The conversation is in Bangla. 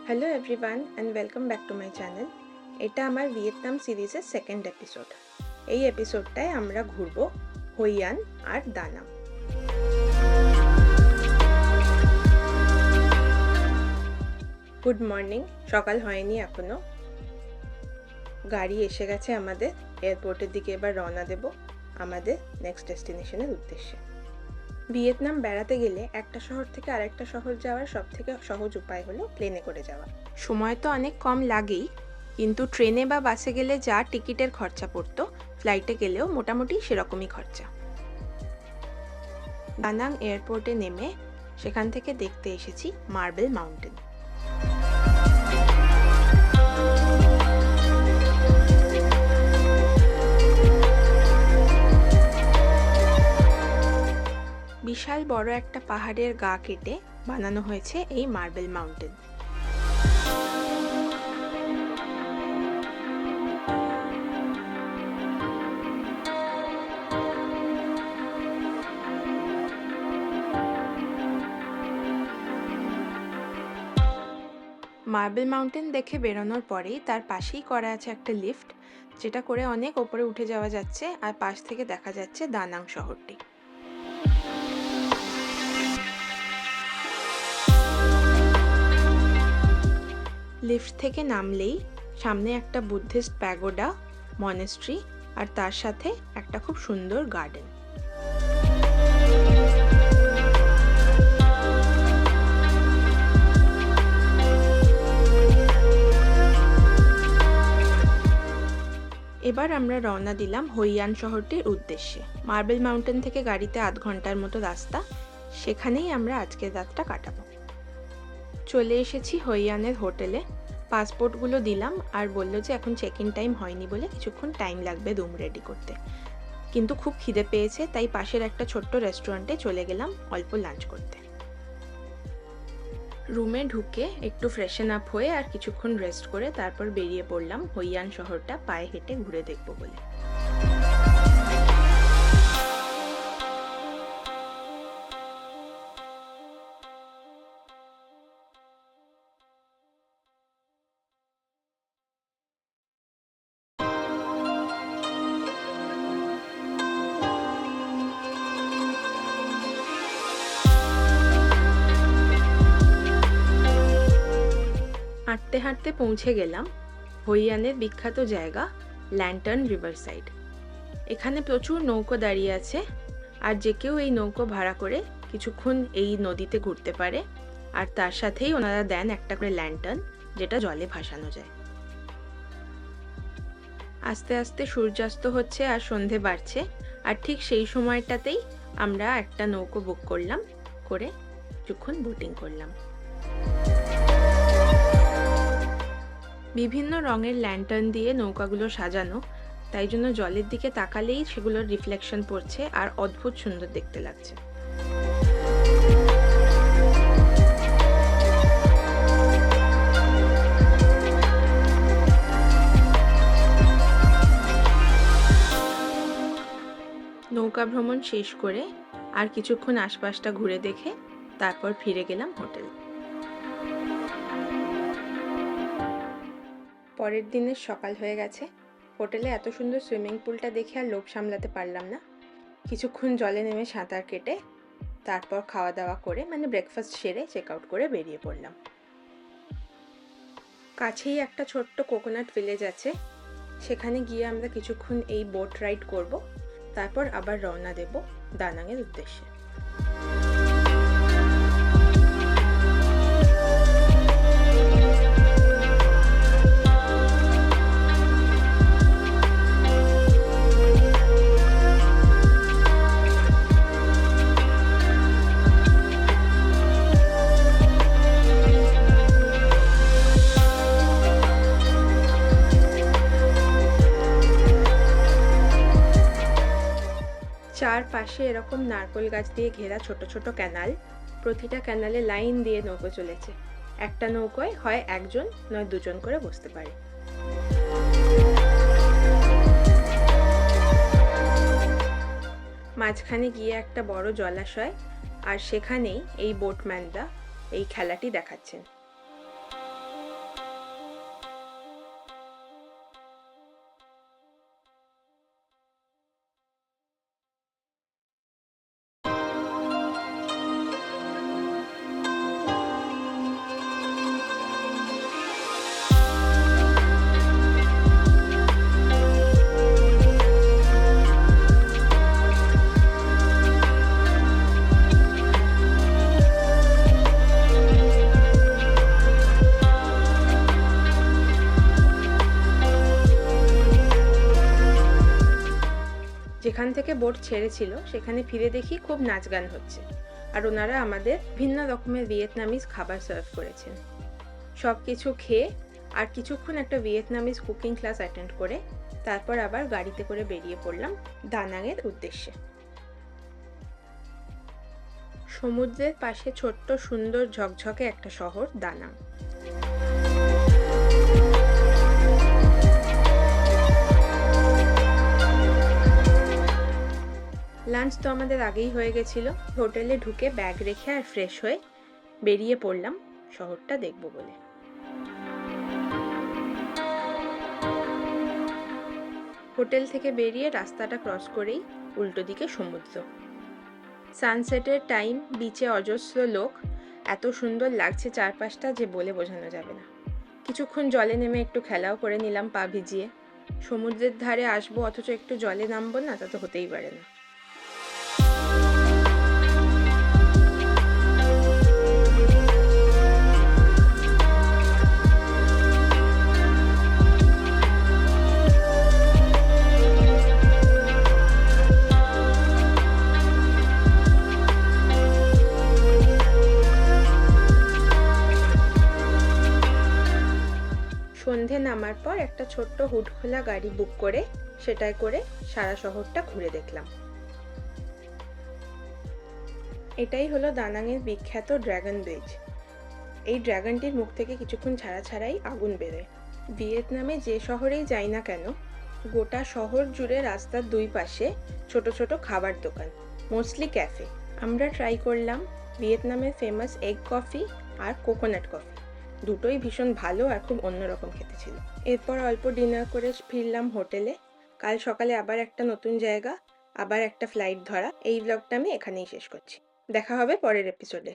Hello everyone and welcome back to my channel. এটা আমার ভিয়েতনাম সিরিজের সেকেন্ড এপিসোড। এই এপিসোডটায় আমরা ঘুরব হইয়ান আর দানাং। গুড মর্নিং, সকাল হয়নি এখনো। গাড়ি এসে গেছে আমাদের, এয়ারপোর্টের দিকে এবার রওনা দেব আমাদের নেক্সট ডেস্টিনেশনের উদ্দেশ্যে। ভিয়েতনাম বেড়াতে গেলে একটা শহর থেকে আরেকটা শহর যাওয়ার সবথেকে সহজ উপায় হলো প্লেনে করে যাওয়া। সময় তো অনেক কম লাগেই, কিন্তু ট্রেনে বা বাসে গেলে যা টিকিটের খরচা পড়তো, ফ্লাইটে গেলেও মোটামুটি সেরকমই খরচা। দানাং এয়ারপোর্টে নেমে সেখান থেকে দেখতে এসেছি মার্বেল মাউন্টেন। বিশাল বড় একটা পাহাড়ের গা কেটে বানানো হয়েছে এই মার্বেল মাউন্টেন। মার্বেল মাউন্টেন দেখে বেরোনোর পরেই তার পাশেই করা আছে একটা লিফট, যেটা করে অনেক ওপরে উঠে যাওয়া যাচ্ছে আর পাশ থেকে দেখা যাচ্ছে দানাং শহরটি। লিফট থেকে নামলেই সামনে একটা বুদ্ধিস্ট প্যাগোডা, মনেস্ট্রি আর তার সাথে একটা খুব সুন্দর গার্ডেন। এবার আমরা রওনা দিলাম হইয়ান শহরটির উদ্দেশ্যে। মার্বেল মাউন্টেন থেকে গাড়িতে আধ ঘন্টার মতো রাস্তা, সেখানেই আমরা আজকের রাতটা কাটাবো। চলে এসেছি হইয়ানের হোটেলে, পাসপোর্টগুলো দিলাম আর বললো যে এখন চেক ইন টাইম হয়নি বলে কিছুক্ষণ টাইম লাগবে রুম রেডি করতে। কিন্তু খুব খিদে পেয়েছে, তাই পাশের একটা ছোট্ট রেস্টুরেন্টে চলে গেলাম অল্প লাঞ্চ করতে। রুমে ঢুকে একটু ফ্রেশন আপ হয়ে আর কিছুক্ষণ রেস্ট করে তারপর বেরিয়ে পড়লাম হইয়ান শহরটা পায়ে হেঁটে ঘুরে দেখব বলে। হাঁটতে হাঁটতে পৌঁছে গেলাম হইয়ানের বিখ্যাত জায়গা ল্যান্টার্ন রিভার সাইড। এখানে প্রচুর নৌকো দাঁড়িয়ে আছে, আর যে কেউ এই নৌকো ভাড়া করে কিছুক্ষণ এই নদীতে ঘুরতে পারে, আর তার সাথেই ওনারা দেন একটা করে ল্যান্টার্ন, যেটা জলে ভাসানো যায়। আস্তে আস্তে সূর্যাস্ত হচ্ছে আর সন্ধে বাড়ছে, আর ঠিক সেই সময়টাতেই আমরা একটা নৌকো বুক করলাম, করে কিছুক্ষণ বোটিং করলাম। বিভিন্ন রঙের ল্যান্টার্ন দিয়ে নৌকাগুলো সাজানো, তাই জন্য জলের দিকে তাকালেই সেগুলোর রিফ্লেকশন পড়ছে আর অদ্ভুত সুন্দর দেখতে লাগছে। নৌকা ভ্রমণ শেষ করে আর কিছুক্ষণ আশপাশটা ঘুরে দেখে তারপর ফিরে গেলাম হোটেল। পরের দিনের সকাল হয়ে গেছে। হোটেলে এত সুন্দর সুইমিং পুলটা দেখে আর লোভ সামলাতে পারলাম না। কিছুক্ষণ জলে নেমে সাঁতার কেটে তারপর খাওয়া দাওয়া করে ব্রেকফাস্ট সেরে চেক আউট করে বেরিয়ে পড়লাম। কাছেই একটা ছোট্ট কোকোনাট ভিলেজ আছে, সেখানে গিয়ে আমরা কিছুক্ষণ এই বোট রাইড করব, তারপর আবার রওনা দেব দানাংয়ের উদ্দেশ্যে। চারপাশে এরকম নারকেল গাছ দিয়ে ঘেরা ছোট ছোট ক্যানাল, প্রতিটা ক্যানালে লাইন দিয়ে নৌকো চলেছে। একটা নৌকোয় হয় একজন নয় দুজন করে বসতে পারে। মাঝখানে গিয়ে একটা বড় জলাশয়, আর সেখানেই এই বোটম্যানরা এই খেলাটি দেখাচ্ছেন। যেখান থেকে বোট ছেড়েছিল সেখানে ফিরে দেখি খুব নাচ গান হচ্ছে, আর ওনারা আমাদের ভিন্ন রকমের ভিয়েতনামিজ খাবার সার্ভ করেছেন। সব কিছু খেয়ে আর কিছুক্ষণ একটা ভিয়েতনামিজ কুকিং ক্লাস অ্যাটেন্ড করে তারপর আবার গাড়িতে করে বেরিয়ে পড়লাম দানাংয়ের উদ্দেশ্যে। সমুদ্রের পাশে ছোট্ট সুন্দর ঝকঝকে একটা শহর দানাং। লাঞ্চ তো আমাদের আগেই হয়ে গেছিল। হোটেলে ঢুকে ব্যাগ রেখে আর ফ্রেশ হয়ে বেরিয়ে পড়লাম শহরটা দেখব বলে। হোটেল থেকে বেরিয়ে রাস্তাটা ক্রস করেই উল্টো দিকে সমুদ্র। সানসেটের টাইম, বিচে অজস্র লোক, এত সুন্দর লাগছে চারপাশটা যে বলে বোঝানো যাবে না। কিছুক্ষণ জলে নেমে একটু খেলাও করে নিলাম পা ভিজিয়ে। সমুদ্রের ধারে আসবো অথচ একটু জলে নামবো না, তা তো হতেই পারে না। সন্ধে নামার পর একটা ছোট্ট হুড খোলা গাড়ি বুক করে সেটায় করে সারা শহরটা ঘুরে দেখলাম। এটাই হলো দানাংয়ের বিখ্যাত ড্রাগন ব্রিজ। এই ড্রাগনটির মুখ থেকে কিছুক্ষণ ছাড়া ছাড়াই আগুন বেরোয়। ভিয়েতনামে যে শহরেই যাই না কেন, গোটা শহর জুড়ে রাস্তার দুই পাশে ছোট ছোট খাবার দোকান, মোস্টলি ক্যাফে। আমরা ট্রাই করলাম ভিয়েতনামের ফেমাস এগ কফি আর কোকোনাট কফি। দুটোই ভীষণ ভালো আর খুব অন্যরকম খেতে ছিল। এরপর অল্প ডিনার করে ফিরলাম হোটেলে। কাল সকালে আবার একটা নতুন জায়গা, আবার একটা ফ্লাইট ধরা। এই ব্লগটা আমি এখানেই শেষ করছি। দেখা হবে পরের এপিসোডে।